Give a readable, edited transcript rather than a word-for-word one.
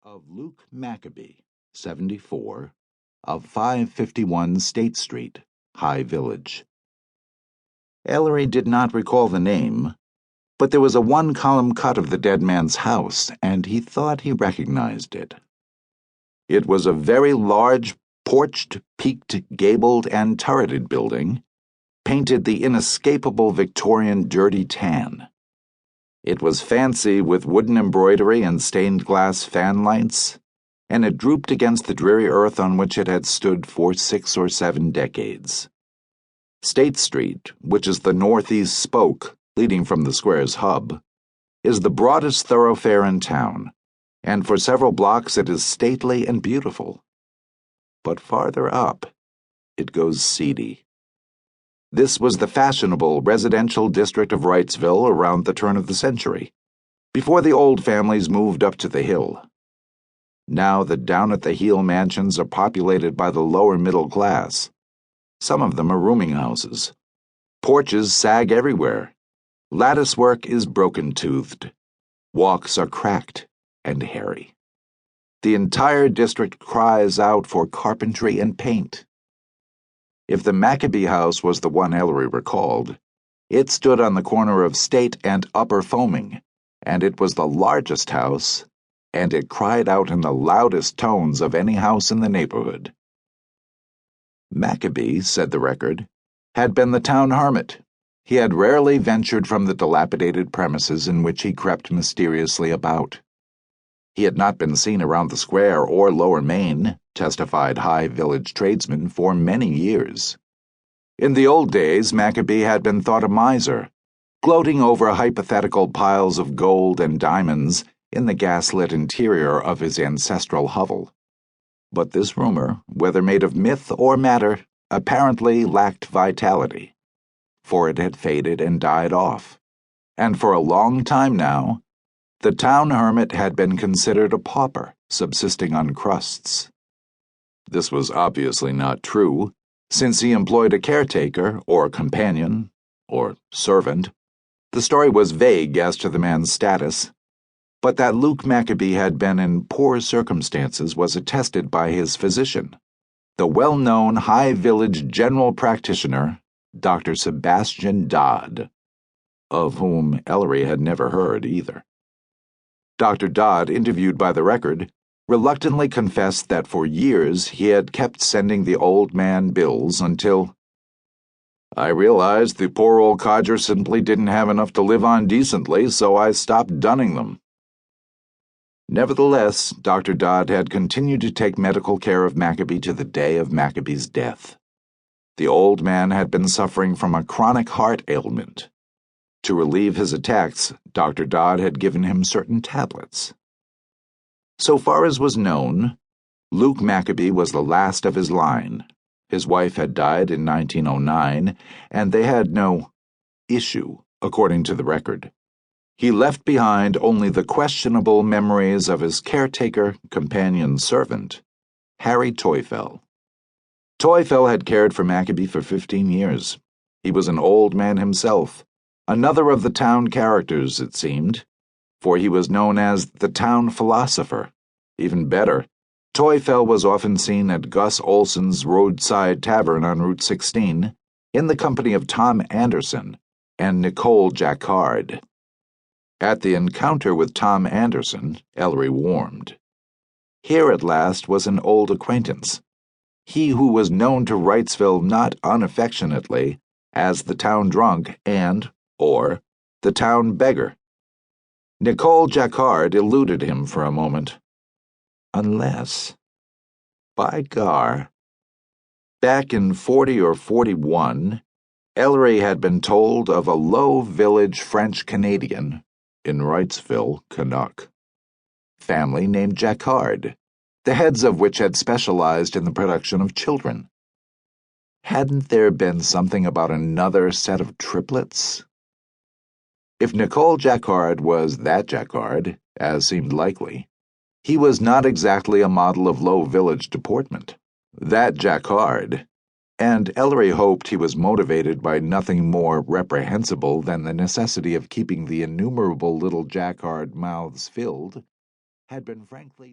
of Luke Maccabee, 74, of 551 State Street, High Village. Ellery did not recall the name, but there was a one-column cut of the dead man's house, and he thought he recognized it. It was a very large, porched, peaked, gabled, and turreted building, painted the inescapable Victorian dirty tan. It was fancy with wooden embroidery and stained glass fanlights, and it drooped against the dreary earth on which it had stood for 6 or 7 decades. State Street, which is the northeast spoke leading from the square's hub, is the broadest thoroughfare in town, and for several blocks it is stately and beautiful. But farther up, it goes seedy. This was the fashionable residential district of Wrightsville around the turn of the century, before the old families moved up to the hill. Now the down-at-the-heel mansions are populated by the lower middle class. Some of them are rooming houses. Porches sag everywhere. Latticework is broken-toothed. Walks are cracked and hairy. The entire district cries out for carpentry and paint. If the Maccabee house was the one Ellery recalled, it stood on the corner of State and Upper Foaming, and it was the largest house, and it cried out in the loudest tones of any house in the neighborhood. Maccabee, said the record, had been the town hermit. He had rarely ventured from the dilapidated premises in which he crept mysteriously about. He had not been seen around the square or Lower Main, testified High Village tradesmen, for many years. In the old days, Maccabee had been thought a miser, gloating over hypothetical piles of gold and diamonds in the gaslit interior of his ancestral hovel. But this rumor, whether made of myth or matter, apparently lacked vitality, for it had faded and died off, and for a long time now, the town hermit had been considered a pauper, subsisting on crusts. This was obviously not true, since he employed a caretaker, or companion, or servant. The story was vague as to the man's status, but that Luke Maccabee had been in poor circumstances was attested by his physician, the well-known High Village general practitioner, Dr. Sebastian Dodd, of whom Ellery had never heard either. Dr. Dodd, interviewed by the record, reluctantly confessed that for years he had kept sending the old man bills until I realized the poor old codger simply didn't have enough to live on decently, so I stopped dunning them. Nevertheless, Dr. Dodd had continued to take medical care of Maccabee to the day of Maccabee's death. The old man had been suffering from a chronic heart ailment. To relieve his attacks, Dr. Dodd had given him certain tablets. So far as was known, Luke Maccabee was the last of his line. His wife had died in 1909, and they had no issue, according to the record. He left behind only the questionable memories of his caretaker, companion servant, Harry Teufel. Teufel had cared for Maccabee for 15 years. He was an old man himself, another of the town characters, it seemed, for he was known as the town philosopher. Even better, Teufel was often seen at Gus Olson's roadside tavern on Route 16 in the company of Tom Anderson and Nicole Jacquard. At the encounter with Tom Anderson, Ellery warmed. Here at last was an old acquaintance, he who was known to Wrightsville not unaffectionately as the town drunk or the town beggar. Nicole Jacquard eluded him for a moment. Unless, by gar, back in 40 or 41, Ellery had been told of a low-village French-Canadian, in Wrightsville, Canuck, family named Jacquard, the heads of which had specialized in the production of children. Hadn't there been something about another set of triplets? If Nicole Jacquard was that Jacquard, as seemed likely, he was not exactly a model of low village deportment. That Jacquard, and Ellery hoped he was motivated by nothing more reprehensible than the necessity of keeping the innumerable little Jacquard mouths filled, had been frankly